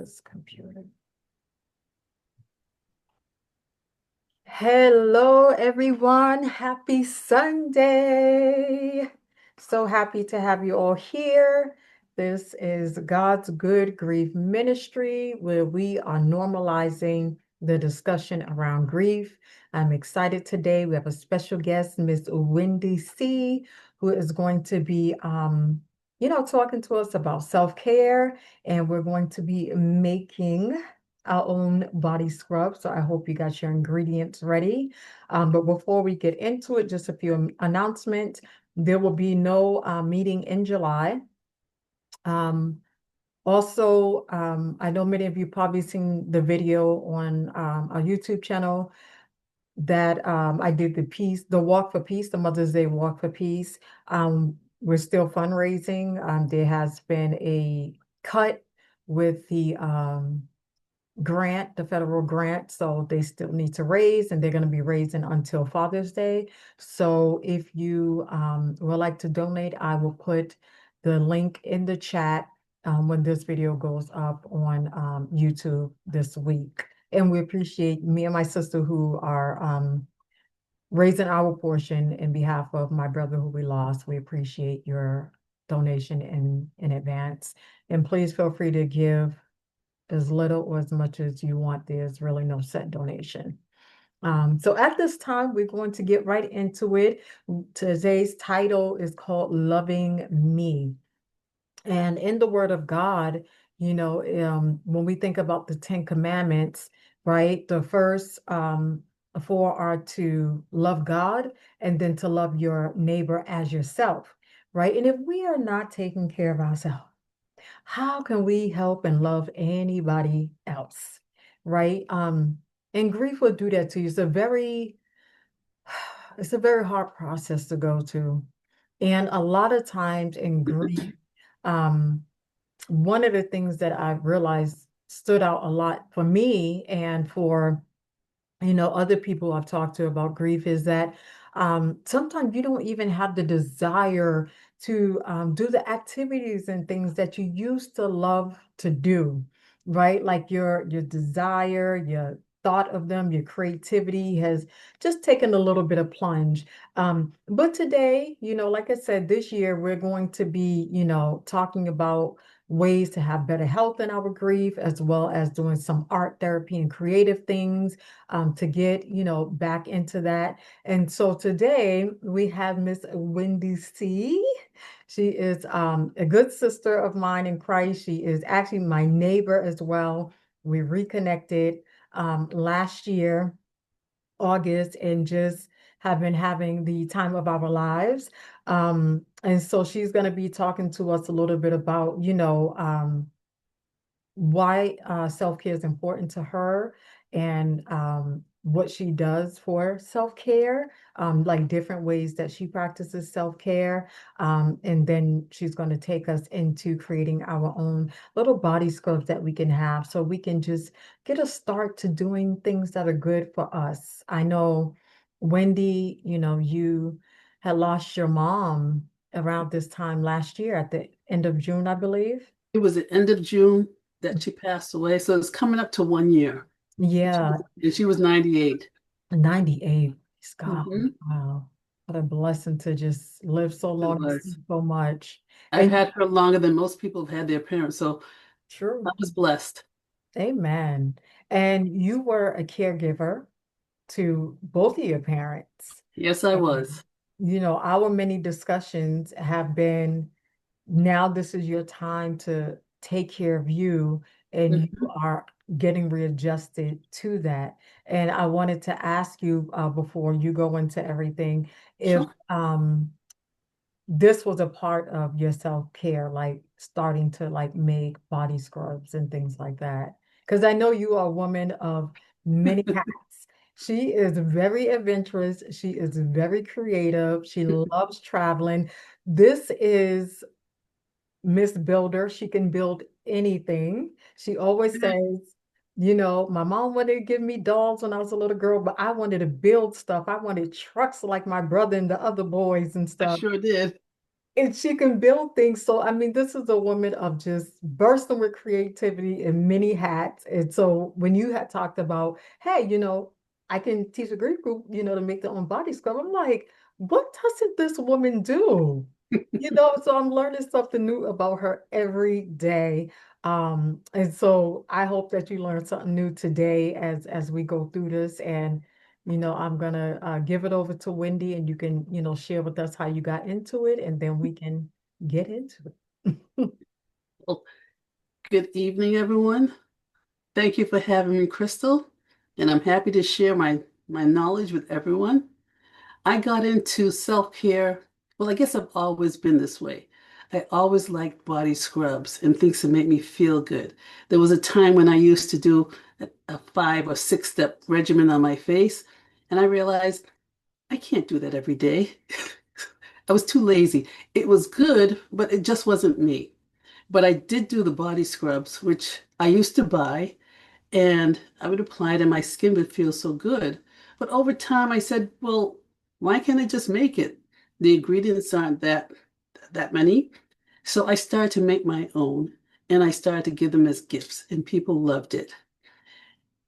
this computer. Hello, everyone. Happy Sunday. So happy to have you all here. This is God's Good Grief Ministry, where we are normalizing the discussion around grief. I'm excited today. We have a special guest, Miss Wendy C, who is going to be talking to us about self-care, and we're going to be making our own body scrub. So I hope you got your ingredients ready. But before we get into it, just a few announcements. There will be no meeting in July. Um, I know many of you probably seen the video on our YouTube channel that I did the Walk for Peace, the Mother's Day Walk for Peace. We're still fundraising. There has been a cut with the federal grant, so they still need to raise, and they're going to be raising until Father's Day. So if you would like to donate, I will put the link in the chat when this video goes up on YouTube this week. And we appreciate me and my sister who are raising our portion in behalf of my brother who we lost. We appreciate your donation in advance. And please feel free to give as little or as much as you want. There's really no set donation. So at this time, we're going to get right into it. Today's title is called Loving Me. And in the Word of God, when we think about the Ten Commandments, right, the first four are to love God and then to love your neighbor as yourself, right? And if we are not taking care of ourselves, how can we help and love anybody else, right? And grief will do that to you. It's a very hard process to go to. And a lot of times in grief, um, one of the things that I've realized stood out a lot for me and for other people I've talked to about grief is that sometimes you don't even have the desire to do the activities and things that you used to love to do, right? Like your desire, your thought of them, your creativity has just taken a little bit of plunge. But today, like I said, this year we're going to be, talking about ways to have better health in our grief, as well as doing some art therapy and creative things to get, back into that. And so today we have Miss Wendy C. She is a good sister of mine in Christ. She is actually my neighbor as well. We reconnected last year, August, and just have been having the time of our lives. And so she's going to be talking to us a little bit about, why self-care is important to her and what she does for self-care, like different ways that she practices self-care. And then she's going to take us into creating our own little body scrubs that we can have so we can just get a start to doing things that are good for us. I know, Wendy, you had lost your mom around this time last year at the end of June, I believe. It was the end of June that she passed away. So it's coming up to 1 year. Yeah, And she was 98. 98. Praise God. Mhm. Wow. What a blessing to just live so It long and see was. so much. I've And had her longer than most people have had their parents. So I true. was blessed. Amen. And you were a caregiver to both of your parents. Yes, I And, was. our many discussions have been now this is your time to take care of you, and you Mhm. are getting readjusted to that. And I wanted to ask you before you go into everything, if Sure. this was a part of your self-care, like starting to like make body scrubs and things like that. Because I know you are a woman of many hats. She is very adventurous. She is very creative. She loves traveling. This is Miss Builder. She can build anything. She always says, my mom wanted to give me dolls when I was a little girl, but I wanted to build stuff. I wanted trucks like my brother and the other boys and I stuff. sure did. and she can build things. So, I mean, this is a woman of just bursting with creativity and many hats. And so, when you had talked about, hey, I can teach a grief group, to make their own body scrub, I'm like, what doesn't this woman do? So I'm learning something new about her every day. And so I hope that you learn something new today as we go through this. And I'm gonna give it over to Wendy, and you can, share with us how you got into it, and then we can get into it. Well, good evening, everyone. Thank you for having me, Crystal, and I'm happy to share my knowledge with everyone. I got into self-care. Well, I guess I've always been this way. I always liked body scrubs and things that make me feel good. There was a time when I used to do a 5 or 6 step regimen on my face, and I realized I can't do that every day. I was too lazy. It was good, but it just wasn't me. But I did do the body scrubs, which I used to buy, and I would apply it and my skin would feel so good. But over time, I said, well, why can't I just make it? The ingredients aren't that many. So I started to make my own, and I started to give them as gifts, and people loved it.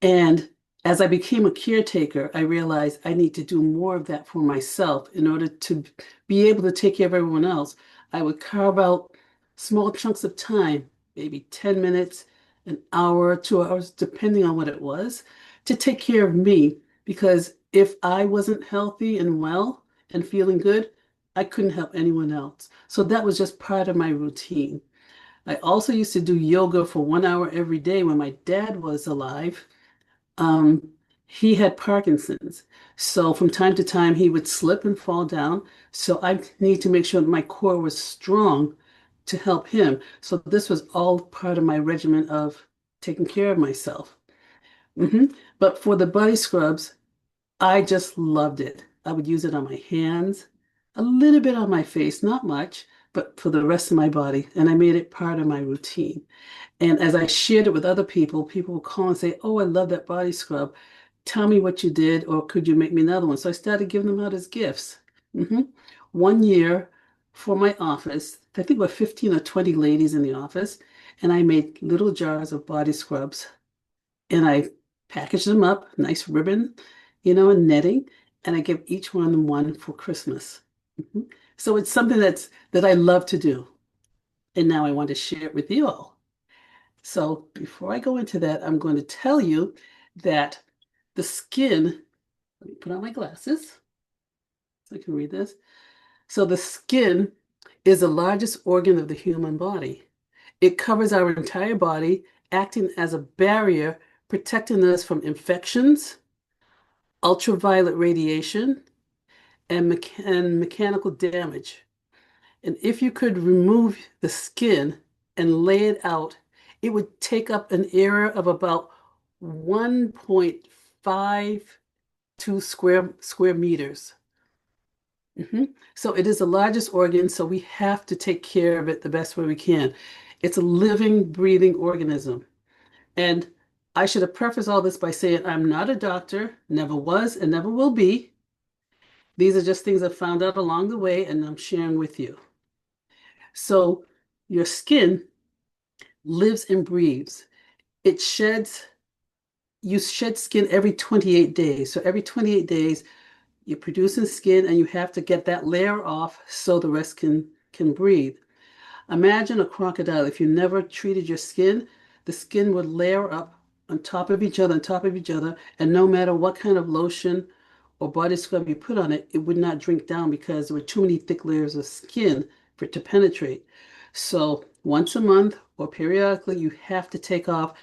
And as I became a caretaker, I realized I need to do more of that for myself in order to be able to take care of everyone else. I would carve out small chunks of time, maybe 10 minutes, an hour, 2 hours, depending on what it was, to take care of me. Because if I wasn't healthy and well and feeling good, I couldn't help anyone else. So that was just part of my routine. I also used to do yoga for 1 hour every day when my dad was alive. um, he had Parkinson's. So from time to time, he would slip and fall down. So I need to make sure that my core was strong to help him. So this was all part of my regimen of taking care of myself. But for the body scrubs, I just loved it. I would use it on my hands, a little bit on my face, not much, but for the rest of my body. And I made it part of my routine. And as I shared it with other people, people would call and say, "Oh, I love that body scrub. Tell me what you did, or could you make me another one?" So I started giving them out as gifts. hmm 1 year for my office, I think about 15 or 20 ladies in the office, and I made little jars of body scrubs and I packaged them up, nice ribbon, and netting, and I give each one of them one for Christmas. Mhm. So it's something that I love to do, and now I want to share it with you all. So before I go into that, I'm going to tell you that the skin, let me put on my glasses so I can read this. So the skin is the largest organ of the human body. It covers our entire body, acting as a barrier, protecting us from infections, ultraviolet radiation, and mechanical damage. And if you could remove the skin and lay it out, it would take up an area of about 1.52 square meters. So it is the largest organ, so we have to take care of it the best way we can. It's a living, breathing organism. And I should have prefaced all this by saying I'm not a doctor, never was, and never will be. These are just things I found out along the way, and I'm sharing with you. So your skin lives and breathes. It sheds, you shed skin every 28 days. So every 28 days, you're producing skin and you have to get that layer off so the rest can breathe. Imagine a crocodile. If you never treated your skin, the skin would layer up on top of each other, on top of each other, and no matter what kind of lotion or body scrub you put on it, it would not drink down because there were too many thick layers of skin for it to penetrate. So once a month or periodically, you have to take off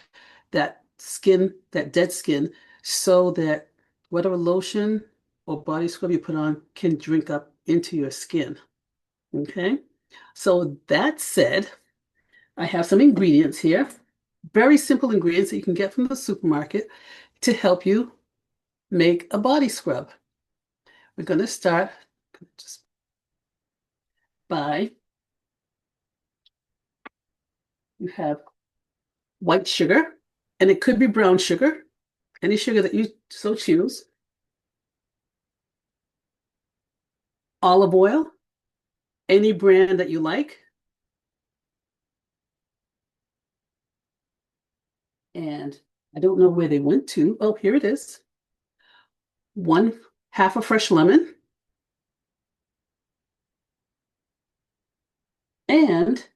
that skin, that dead skin, so that whatever lotion or body scrub you put on can drink up into your skin. Okay? So that said, I have some ingredients here, very simple ingredients that you can get from the supermarket to help you make a body scrub. We're going to start just by, you have white sugar, and it could be brown sugar, any sugar that you so choose, olive oil, any brand that you like. And I don't know where they went to. Oh, here it is. One half a fresh lemon and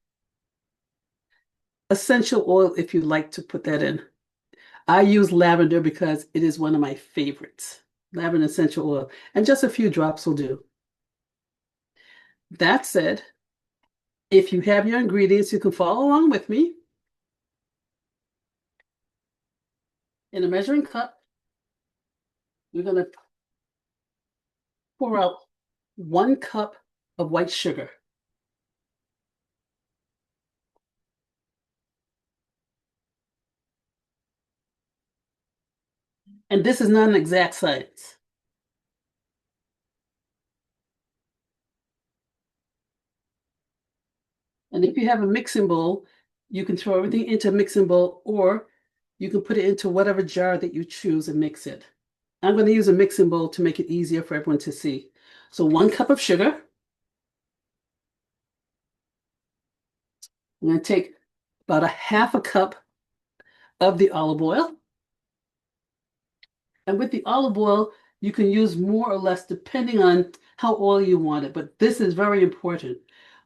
essential oil if you like to put that in. I use lavender because it is one of my favorites. Lavender essential oil. And just a few drops will do. That said, if you have your ingredients, you can follow along with me. In a measuring cup, we're going to pour out 1 cup of white sugar. And this is not an exact science. And if you have a mixing bowl, you can throw everything into a mixing bowl, or you can put it into whatever jar that you choose and mix it. I'm going to use a mixing bowl to make it easier for everyone to see. So 1 cup of sugar. I'm going to take about a half a cup of the olive oil. And with the olive oil, you can use more or less depending on how oily you want it. But this is very important.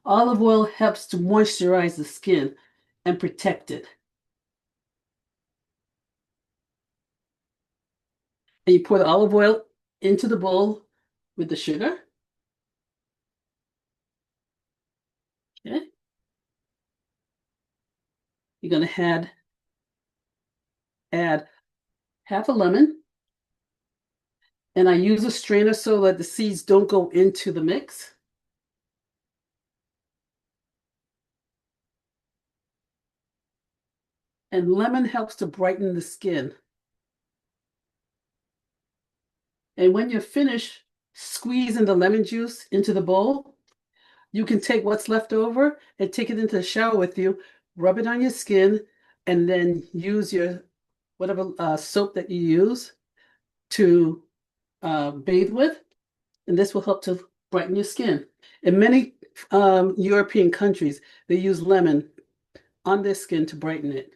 Olive oil helps to moisturize the skin and protect it. And you pour the olive oil into the bowl with the sugar. Okay. You're going to add half a lemon. And I use a strainer so that the seeds don't go into the mix. And lemon helps to brighten the skin. And when you're finished squeezing the lemon juice into the bowl, you can take what's left over and take it into the shower with you, rub it on your skin, and then use your whatever soap that you use to bathe with. And this will help to brighten your skin. In many European countries, they use lemon on their skin to brighten it.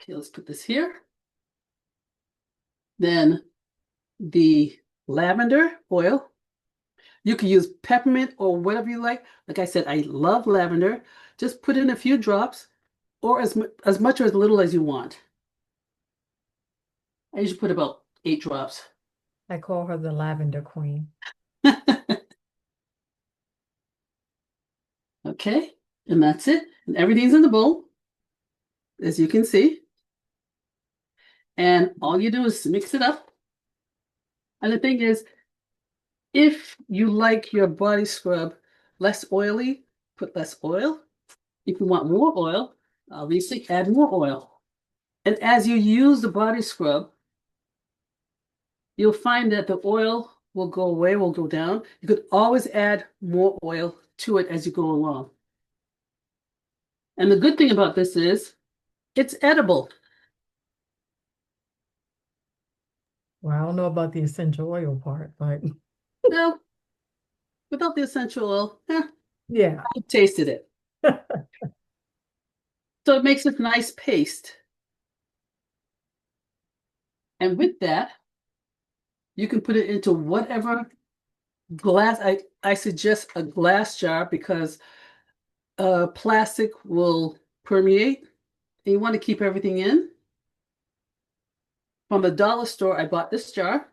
Okay, let's put this here. Then the lavender oil. You can use peppermint or whatever you like. Like I said, I love lavender. Just put in a few drops or as much or as little as you want. I usually put about 8 drops. I call her the lavender queen. Okay, and that's it. And everything's in the bowl, as you can see. And all you do is mix it up. And the thing is, if you like your body scrub less oily, put less oil. If you want more oil, obviously add more oil. And as you use the body scrub, you'll find that the oil will go away, will go down. You could always add more oil to it as you go along. And the good thing about this is it's edible. Well, I don't know about the essential oil part, but Now, without the essential oil, yeah. I tasted it. So it makes a nice paste. And with that, you can put it into whatever glass. I suggest a glass jar because plastic will permeate. And you want to keep everything in. From the dollar store, I bought this jar.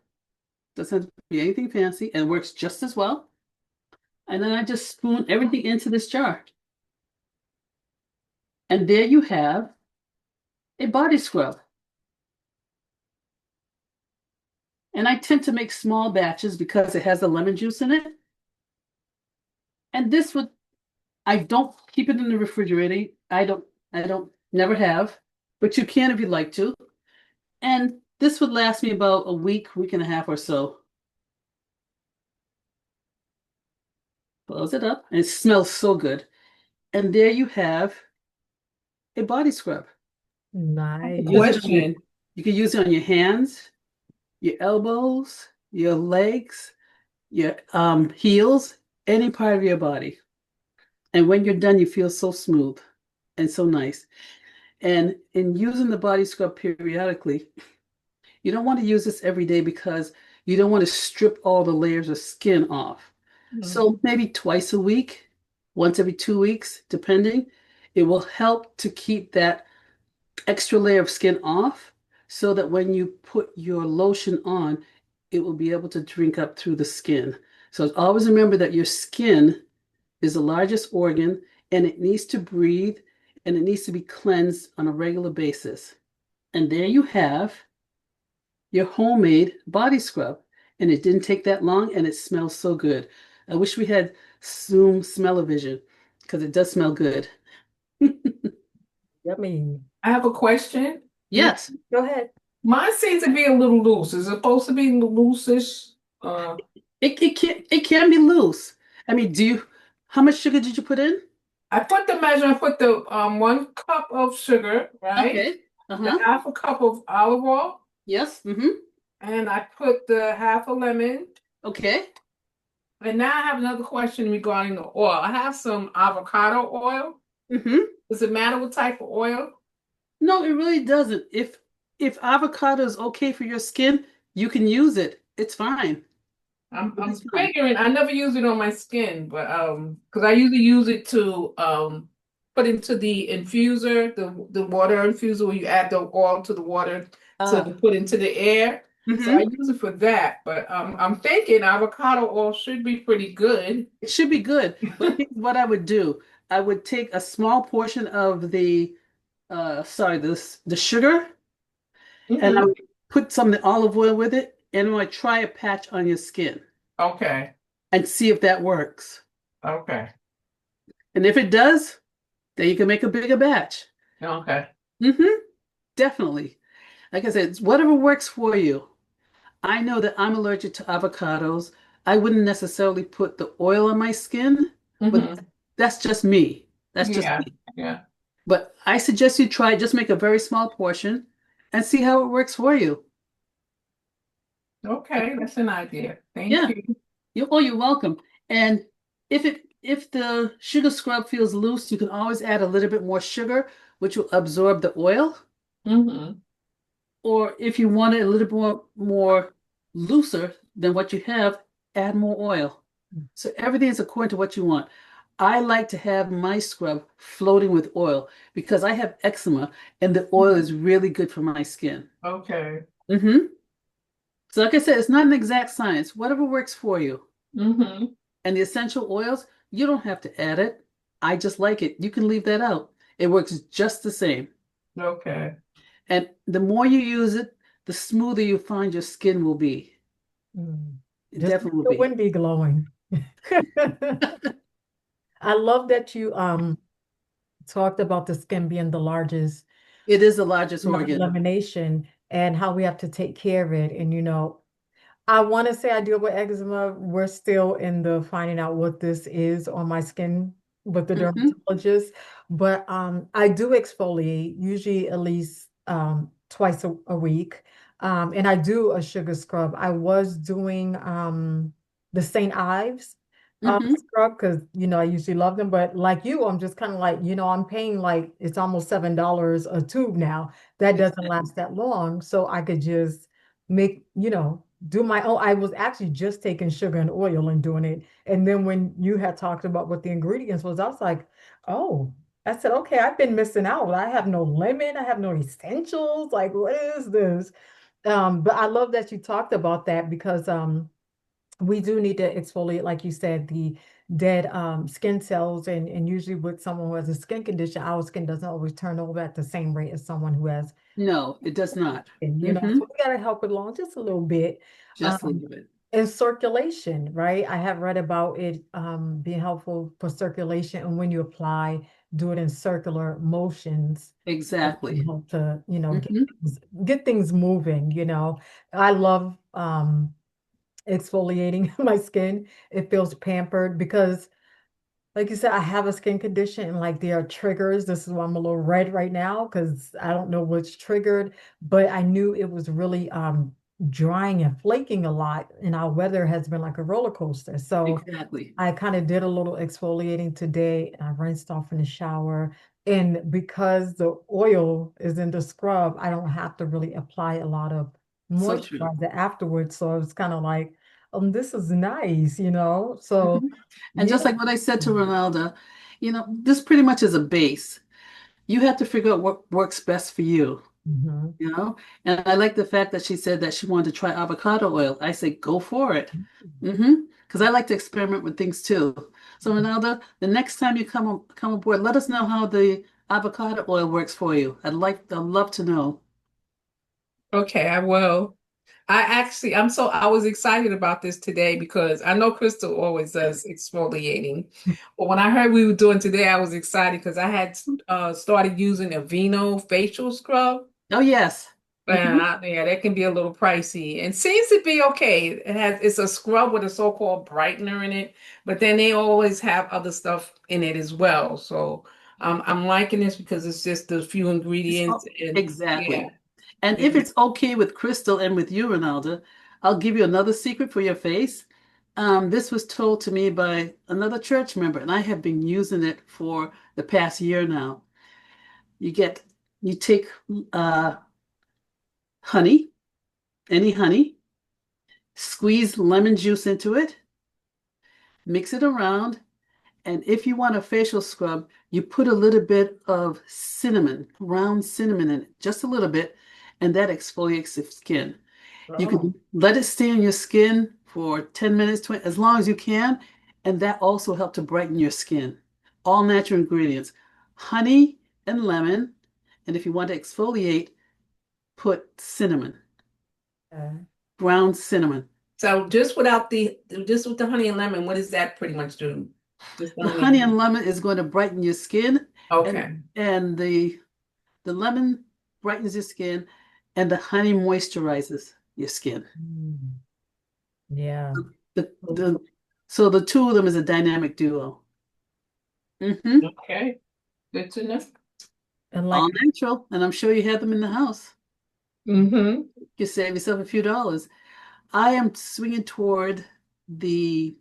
Doesn't have to be anything fancy and works just as well. And then I just spoon everything into this jar. And there you have a body scrub. And I tend to make small batches because it has the lemon juice in it. And this would, I don't keep it in the refrigerator. I don't, never have, but you can if you'd like to. And this would last me about a week, week and a half or so. Close it up, and it smells so good. And there you have a body scrub. Nice. Question. You can use it on your hands, your elbows, your legs, your heels, any part of your body. And when you're done, you feel so smooth and so nice. And in using the body scrub periodically, you don't want to use this every day because you don't want to strip all the layers of skin off. Mhm. So maybe twice a week, once every 2 weeks, depending, it will help to keep that extra layer of skin off so that when you put your lotion on, it will be able to drink up through the skin. So always remember that your skin is the largest organ and it needs to breathe and it needs to be cleansed on a regular basis. And there you have your homemade body scrub. And it didn't take that long and it smells so good. I wish we had Zoom smell-o-vision because it does smell good. Yummy. I have a question. Mhm. Yes, Go ahead. Mine seems to be a little loose. Is it supposed to be looseish? Uh, it can be loose. I mean, how much sugar did you put in? I put the 1 cup of sugar, right? Okay. The Uh-huh. half a cup of olive oil, Yes. Mm-hmm. and I put the half a lemon. Okay. And now I have another question regarding the oil. I have some avocado oil. Mm-hmm. Does it matter what type of oil? No, it really doesn't. If avocado is okay for your skin, you can use it. It's fine. It I'm is fine. figuring I never use it on my skin, but because I usually use it to put into the infuser, the water infuser where you add the oil to the water to Uh, put into the air. So I mm-hmm. use it for that, but I'm thinking avocado oil should be pretty good. It should be good. But here's what I would do. I would take a small portion of the sugar, and I Hmm. would put some of the olive oil with it, and I would try a patch on your skin Okay. and see if that works. Okay. And if it does, then you can make a bigger batch. Okay. Mm-hmm. Definitely. Like I said, it's whatever works for you. I know that I'm allergic to avocados. I wouldn't necessarily put the oil on my skin, but Hmm. that's just me. That's just Yeah. me. Yeah. But I suggest you try it. Just make a very small portion and see how it works for you. Okay. That's an idea. Thank Yeah. you. You're welcome. And if the sugar scrub feels loose, you can always add a little bit more sugar, which will absorb the oil. Hmm. Or if you want it a little more looser than what you have, add more oil. So everything is according to what you want. I like to have my scrub floating with oil because I have eczema and the oil is really good for my skin. Okay. Hmm. So like I said, it's not an exact science. Whatever works for you. Hmm. And the essential oils, you don't have to add it. I just like it. You can leave that out. It works just the same. Okay. And the more you use it, the smoother you find your skin will be. Mm. It Just make definitely will the be. wind be glowing. I love that you talked about the skin being the largest, It is the largest organ. elimination and how we have to take care of it. And I want to say I deal with eczema. We're still in the finding out what this is on my skin with the Hmm. dermatologist, but I do exfoliate usually at least twice a week. And I do a sugar scrub. I was doing the St. Ives Hmm. scrub because I usually love them, but like you, I'm just kind of like, I'm paying like it's almost $7 a tube now. That doesn't Exactly. last that long. So I could just make, do my own. I was actually just taking sugar and oil and doing it. And then when you had talked about what the ingredients was, I was like, oh, I said, okay, I've been missing out. I have no lemon, I have no essentials. Like, what is this? But I love that you talked about that because we do need to exfoliate, like you said, the dead skin cells. And usually with someone who has a skin condition, our skin doesn't always turn over at the same rate as someone who has No, it does not. so Hmm. we got to help it along just a little bit. Just a Um, little bit. and circulation, right? I have read about it being helpful for circulation, and when you apply, do it in circular motions. It can Exactly. help to, Hmm. get things moving, I love exfoliating my skin. It feels pampered because like you said, I have a skin condition and like there are triggers. This is why I'm a little red right now because I don't know what's triggered, but I knew it was really drying and flaking a lot, and our weather has been like a roller coaster. So Exactly. I kind of did a little exfoliating today. I rinsed off in the shower. And because the oil is in the scrub, I don't have to really apply a lot of So true. moisturizer afterwards. So it's kind of like, this is nice, you know? So Mhm. And yeah. just like what I said to Ronaldo, this pretty much is a base. You have to figure out what works best for you, Mhm. you know? And I like the fact that she said that she wanted to try avocado oil. I say, go for it. Because I like to experiment with things too. So Ronaldo, the next time you come aboard, let us know how the avocado oil works for you. I'd love to know. Okay, I will. I was excited about this today because I know Crystal always does exfoliating. But when I heard we were doing today, I was excited because I had started using a Vino facial scrub. Oh yes. And yeah, that can be a little pricey and seems to be okay. It's a scrub with a so-called brightener in it, but then they always have other stuff in it as well. So I'm liking this because it's just a few ingredients and yeah. Exactly. And if it's okay with Crystal and with you, Ronaldo, I'll give you another secret for your face. This was told to me by another church member, and I have been using it for the past year now. You get, you take uh, honey, any honey, squeeze lemon juice into it, mix it around, and if you want a facial scrub, you put a little bit of cinnamon, ground cinnamon in it, just a little bit, and that exfoliates the skin. You Oh. can let it stay on your skin for 10 minutes, 20, as long as you can, and that also helps to brighten your skin. All natural ingredients, honey and lemon, and if you want to exfoliate, put cinnamon, Okay. ground cinnamon. So just with the honey and lemon, what does that pretty much do? Just the The honey honey and and lemon is going to brighten your skin, and okay. and the lemon brightens your skin, and the honey moisturizes your skin. Mm. Yeah. The, the, so the two of them is a dynamic duo. Hmm. Okay. Good to know. And All like, natural, and I'm sure you have them in the house. Mm-hmm. You save yourself a few dollars. I am swinging toward the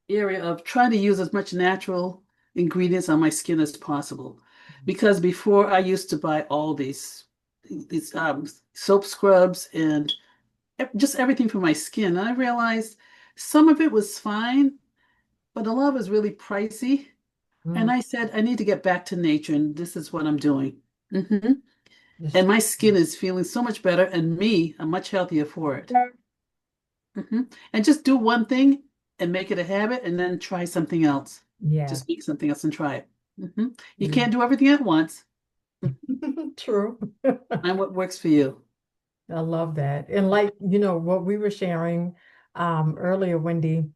area of trying to use as much natural ingredients on my skin as possible. Because before I used to buy all these soap scrubs and just everything for my skin. And I realized some of it was fine, but a lot of it was really pricey. And mm, I said, I need to get back to nature, and this is what I'm doing. Hmm. And just, my skin is feeling so much better, and me, I'm much healthier for it. And just do one thing and make it a habit, and then try something else. yeah. Just make something else and try it. You Yeah. can't do everything at once. True. Find what works for you. I love that. And like, what we were sharing earlier, Wendy,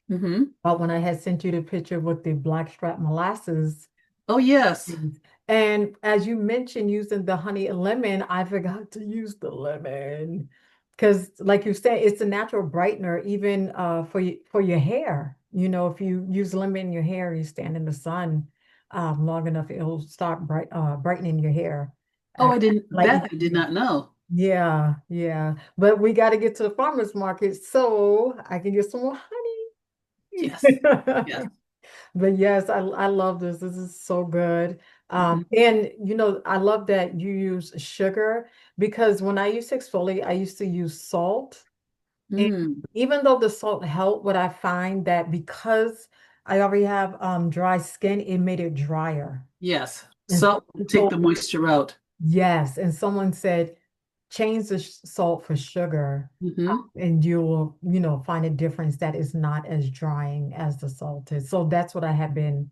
Hmm. about when I had sent you the picture with the blackstrap molasses. Oh, yes. Seeds. And as you mentioned, using the honey and lemon, I forgot to use the lemon. Because like you said, it's a natural brightener, even for your hair. If you use lemon in your hair, you stand in the sun long enough, it'll start brightening your hair. Oh, Uh, that lighten I did not know. Yeah, yeah. But we got to get to the farmer's market so I can get some more honey. Yes. Yes. But yes, I love this. This is so good. Hmm. And I love that you use sugar because when I used to exfoliate, I used to use salt. And Mm. even though the salt helped, what I find that because I already have dry skin, it made it drier. Yes. And Salt will someone take told the me, moisture out. yes, and someone said, change the salt for sugar, Hmm. and you will, find a difference that is not as drying as the salt is. So that's what I have been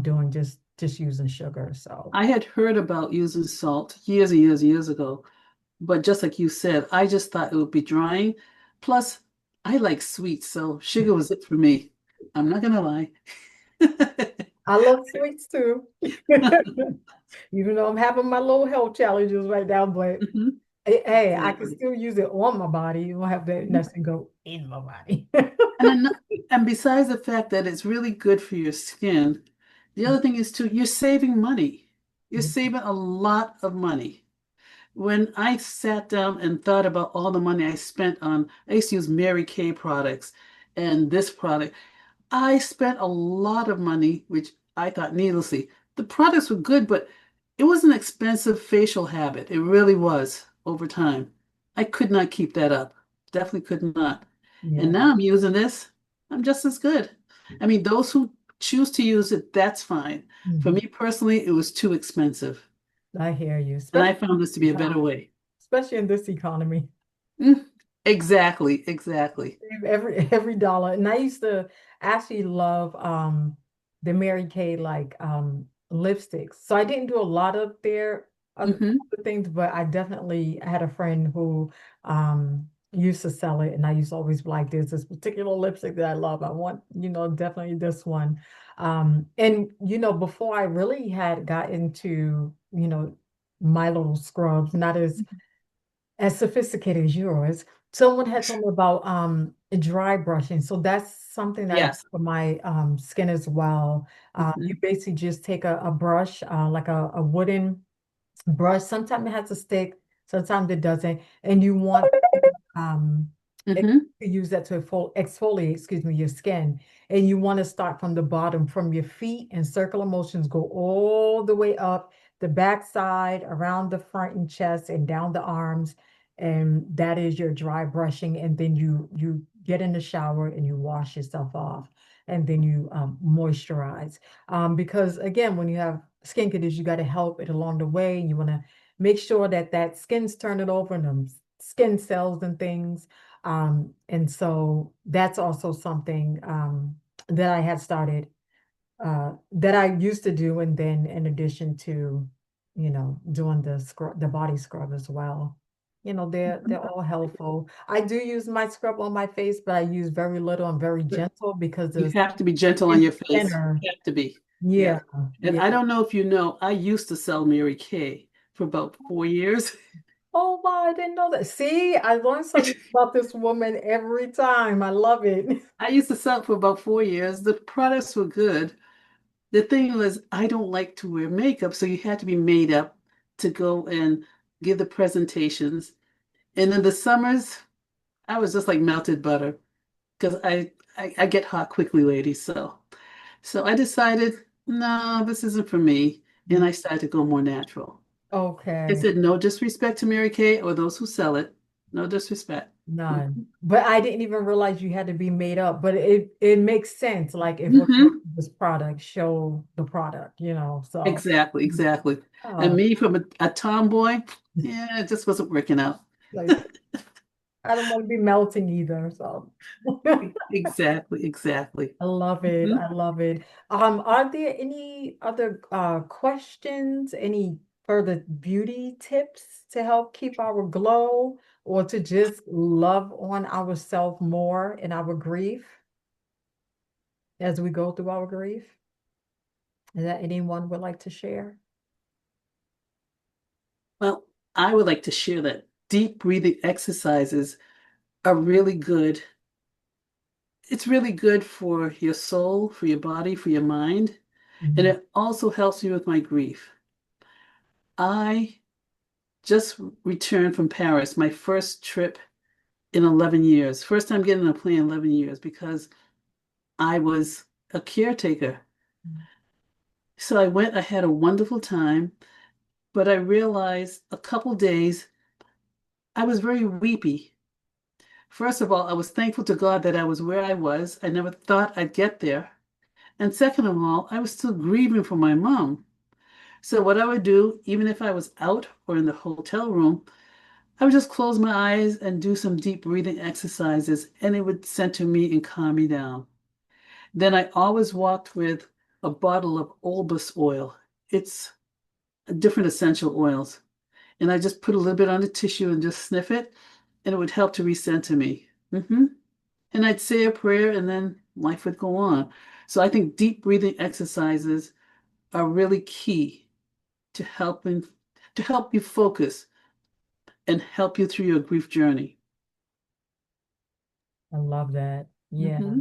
doing, just using sugar. So I had heard about using salt years and years and years ago, but just like you said, I just thought it would be drying. Plus, I like sweets, so sugar was it for me. I'm not gonna lie. I love sweets too. Even though I'm having my little health challenges right now, but Mhm. hey, I can Exactly. still use it on my body. You don't have that nothing go in my body. And and besides the fact that it's really good for your skin, the other thing is too, you're saving money. You're Yeah. saving a lot of money. When I sat down and thought about all the money I spent on, I used to use Mary Kay products and this product. I spent a lot of money, which I thought needlessly. The products were good, but it was an expensive facial habit. It really was over time. I could not keep that up. Definitely could not. And Yeah. now I'm using this. I'm just as good. I mean, those who choose to use it, that's fine. For Mhm. me personally, it was too expensive. I hear you, And I found this to be a better way. especially in this economy. Mm, exactly, exactly. Save every dollar. And I used to actually love the Mary Kay like lipsticks. So I didn't do a lot of their other Hmm. things, but I had a friend who used to sell it, and I used to always be like, there's this particular lipstick that I love. I want, definitely this one. And before I really had got into, my little scrubs, not as sophisticated as yours. Someone had told me about dry brushing. So that's something that I do Yes. for my skin as well. You Hmm. basically just take a brush, like a wooden brush. Sometimes it has a stick, sometimes it doesn't. And you want um Hmm. to use that to exfoliate, excuse me, your skin. And you want to start from the bottom, from your feet, and circular motions go all the way up the back side, around the front and chest, and down the arms. And that is your dry brushing. And then you get in the shower and you wash yourself off. And then you moisturize. Because again, when you have skin conditions, you got to help it along the way. You want to make sure that that skin's turning over and skin cells and things. And so that's also something that I had started that I used to do, and then in addition to, doing the body scrub as well. They're all helpful. I do use my scrub on my face, but I use very little and very gentle because You the have to be gentle on skin your is face. thinner. You have to be. Yeah, Yeah. And yeah. I don't know if you know, I used to sell Mary Kay for about 4 years. Oh wow, I didn't know that. See, I learn something about this woman every time. I love it. I used to sell it for about 4 years. The products were good. The thing was, I don't like to wear makeup, so you had to be made up to go and give the presentations. And in the summers, I was just like melted butter because I get hot quickly, ladies. So I decided, no, this isn't for me. And I started to go more natural. I Okay. said, no disrespect to Mary Kay or those who sell it. No disrespect. None. But I didn't even realize you had to be made up. But it makes sense. Like if we're going Hmm. to this product, show the product. So Exactly, exactly. And oh, me from a tomboy, yeah, it just wasn't working out. like I don't want to be melting either. So Exactly, exactly. I love it. Mhm. I love it. Are there any other questions, any further beauty tips to help keep our glow or to just love on ourselves more in our grief as we go through our grief? Is that anyone would like to share? Well, I would like to share that deep breathing exercises are really good. It's really good for your soul, for your body, for your mind, and Mhm. it also helps me with my grief. I just returned from Paris, my first trip in 11 years. First time getting on a plane in 11 years because I was a caretaker. So I went, I had a wonderful time, but I realized a couple days I was very weepy. First of all, I was thankful to God that I was where I was. I never thought I'd get there. And second of all, I was still grieving for my mom. So what I would do, even if I was out or in the hotel room, I would just close my eyes and do some deep breathing exercises, and it would center me and calm me down. Then I always walked with a bottle of Olbus oil. It's different essential oils. And I just put a little bit on the tissue and just sniff it, and it would help to recenter me. And I'd say a prayer, and then life would go on. So I think deep breathing exercises are really key to helping to help you focus and help you through your grief journey. I love that. Yeah. Hmm.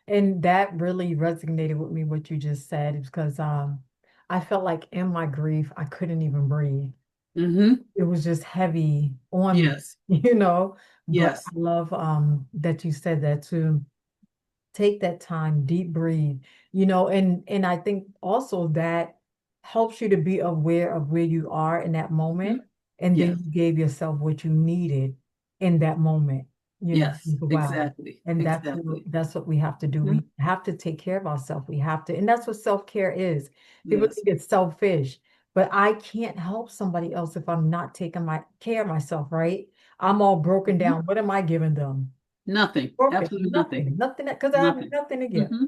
And that really resonated with me, what you just said, because I felt like in my grief, I couldn't even breathe. Mm-hmm. It was just heavy on me, Yes. you know. But Yes. I love that you said that too. Take that time, deep breathe, and I think also that helps you to be aware of where you are in that moment, Mhm. and then Yes. you gave yourself what you needed in that moment, Yes. wow. Exactly. And Exactly. that's what we have to do. Mhm. We have to take care of ourselves. We have to, and that's what self-care is. People Yes. think it's selfish, but I can't help somebody else if I'm not taking my care of myself, right? I'm all broken Mhm. down. What am I giving them? Nothing. Broken, Absolutely nothing. nothing, because I have Nothing. nothing to give. Mm-hmm.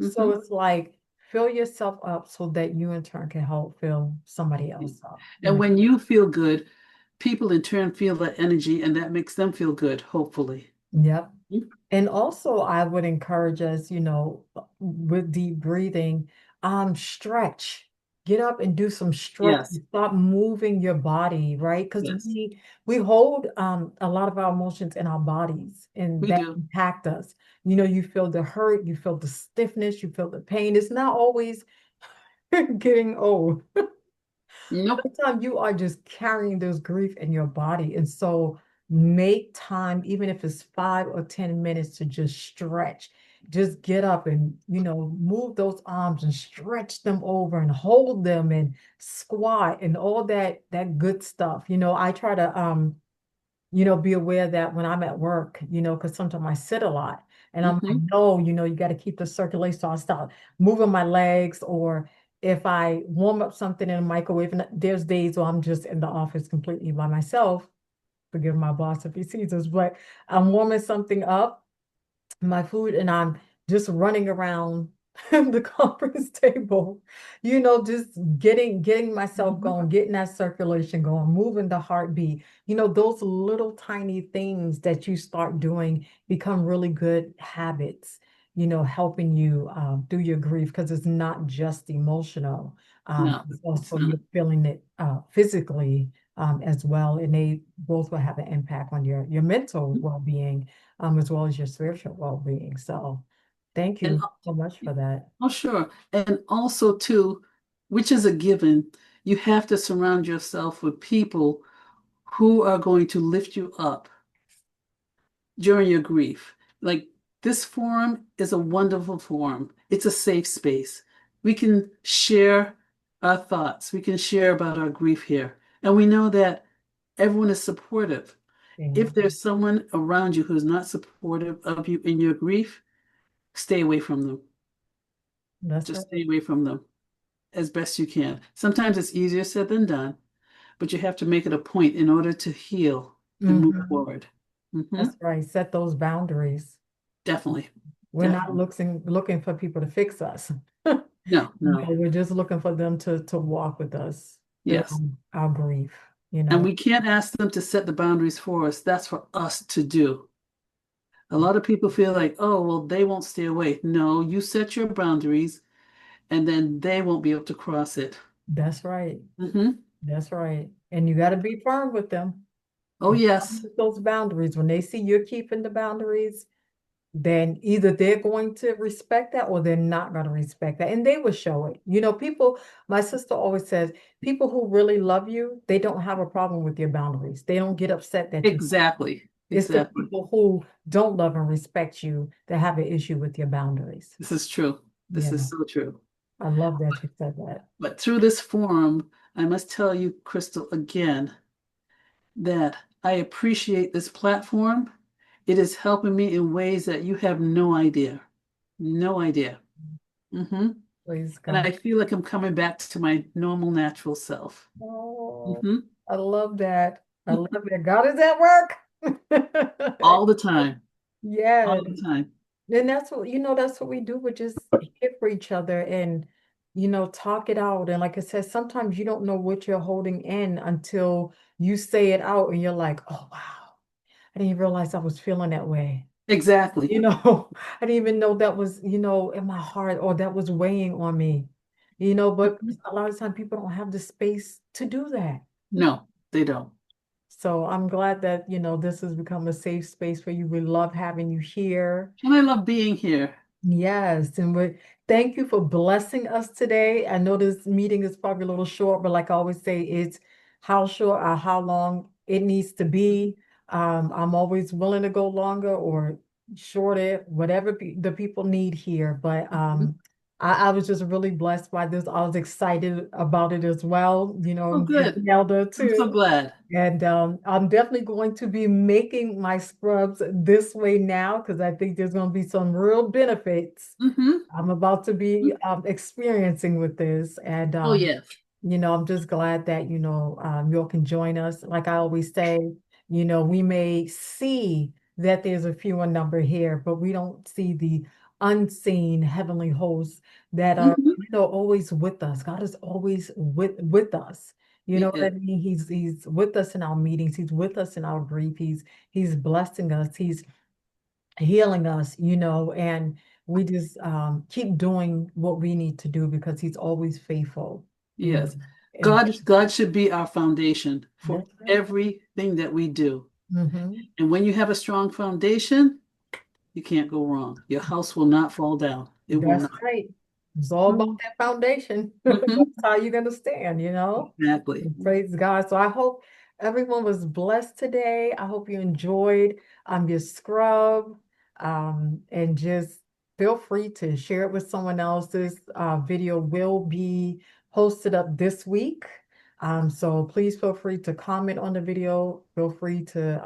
So Mm-hmm. it's like fill yourself up so that you in turn can help fill somebody else up. And when you feel good, people in turn feel that energy and that makes them feel good, hopefully. Yep. Mhm. And also, I would encourage us, with deep breathing, stretch. Get up and do some stretch. Yes. Stop moving your body, right? Because Yes. we hold a lot of our emotions in our bodies, and We that do. impact us. You feel the hurt, you feel the stiffness, you feel the pain. It's not always getting old. Nope. Sometimes you are just carrying this grief in your body. And so make time, even if it's 5 or 10 minutes, to just stretch. Just get up and, move those arms and stretch them over and hold them and squat and all that good stuff. I try to be aware that when I'm at work, because sometimes I sit a lot and I'm like, Mm-hmm. no, you got to keep the circulation. So I start moving my legs, or if I warm up something in a microwave, and there's days where I'm just in the office completely by myself. Forgive my boss if he sees this, but I'm warming something up, my food, and I'm just running around the conference table, just getting myself Mm-hmm. going, getting that circulation going, moving the heartbeat. Those little tiny things that you start doing become really good habits, helping you through your grief, because it's not just emotional. No, It's it's also not. you're feeling it physically as well, and they both will have an impact on your mental well-being, as well as your spiritual well-being. So thank And you so much for that. oh, sure. And also, too, which is a given, you have to surround yourself with people who are going to lift you up during your grief. Like this forum is a wonderful forum. It's a safe space. We can share our thoughts. We can share about our grief here. And we know that everyone is supportive. If Amen. there's someone around you who's not supportive of you in your grief, stay away from them. That's Just right. stay away from them as best you can. Sometimes it's easier said than done, but you have to make it a point in order to heal and move Mhm. forward. Hmm. That's right. Set those boundaries. Definitely. We're not Definitely. looking for people to fix us. No, no. We're just looking for them to walk with us through Yes. our grief, you And know. we can't ask them to set the boundaries for us. That's for us to do. A lot of people feel like, oh, well, they won't stay away. No, you set your boundaries and then they won't be able to cross it. That's right. Hmm. That's right. And you got to be firm with them. Oh, yes. With those boundaries. When they see you're keeping the boundaries, then either they're going to respect that or they're not going to respect that. And they will show it. My sister always says, people who really love you, they don't have a problem with your boundaries. They don't get upset that you. Exactly. It's the Exactly. people who don't love and respect you that have an issue with your boundaries. This is true. This Yeah, is so true. I love that you said that. But through this forum, I must tell you, Crystal, again, that I appreciate this platform. It is helping me in ways that you have no idea. No idea. Hmm. Please And God. I feel like I'm coming back to my normal, natural self. Oh, Hmm. I love that. I love that. God is at work. All the time. Yeah. All the time. And that's what we do. We just here for each other and, talk it out. And like I said, sometimes you don't know what you're holding in until you say it out and you're like, oh, wow, I didn't realize I was feeling that way. Exactly. I didn't even know that was, in my heart, or that was weighing on me, but Mhm. a lot of times people don't have the space to do that. No, they don't. So I'm glad that, this has become a safe space for you. We love having you here. And I love being here. Yes, and thank you for blessing us today. I know this meeting is probably a little short, but like I always say, it's how short or how long it needs to be. I'm always willing to go longer or shorter, whatever the people need here. But Mhm. I was just really blessed by this. I was excited about it as well, Oh, being good. an elder I'm so too. glad. And I'm definitely going to be making my scrubs this way now because I think there's going to be some real benefits Hmm. I'm about to be experiencing with this. And Oh, yes. I'm just glad that, you all can join us. Like I always say, we may see that there's a fewer number here, but we don't see the unseen heavenly hosts that are, Hmm. always with us. God is always with us. You He know what I is. mean? He's with us in our meetings. He's with us in our grief. He's blessing us. He's healing us, and we just keep doing what we need to do because he's always faithful. Yes. And God should be our foundation for that's right. everything that we do. Hmm. And when you have a strong foundation, you can't go wrong. Your house will not fall down. It will That's not. right. It's all about that foundation. That's Hmm. how you're going to stand. Exactly. And praise God. So I hope everyone was blessed today. I hope you enjoyed your scrub. And just feel free to share it with someone else. This video will be posted up this week. So please feel free to comment on the video. Feel free to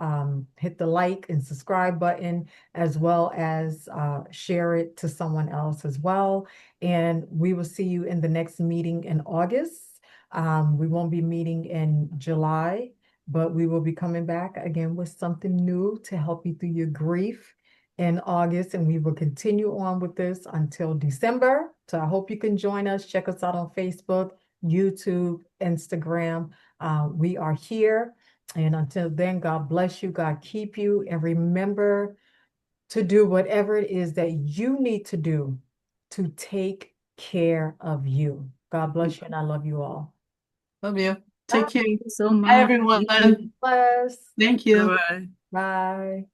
hit the like and subscribe button, as well as share it to someone else as well. And we will see you in the next meeting in August. We won't be meeting in July, but we will be coming back again with something new to help you through your grief in August. And we will continue on with this until December. So I hope you can join us. Check us out on Facebook, YouTube, Instagram. We are here. And until then, God bless you, God keep you, and remember to do whatever it is that you need to do to take care of you. God bless you, and I love you all. Love you. Bye. Take care. Thank you so Bye, much. everyone. Bless. Thank you. Bye-bye. Bye.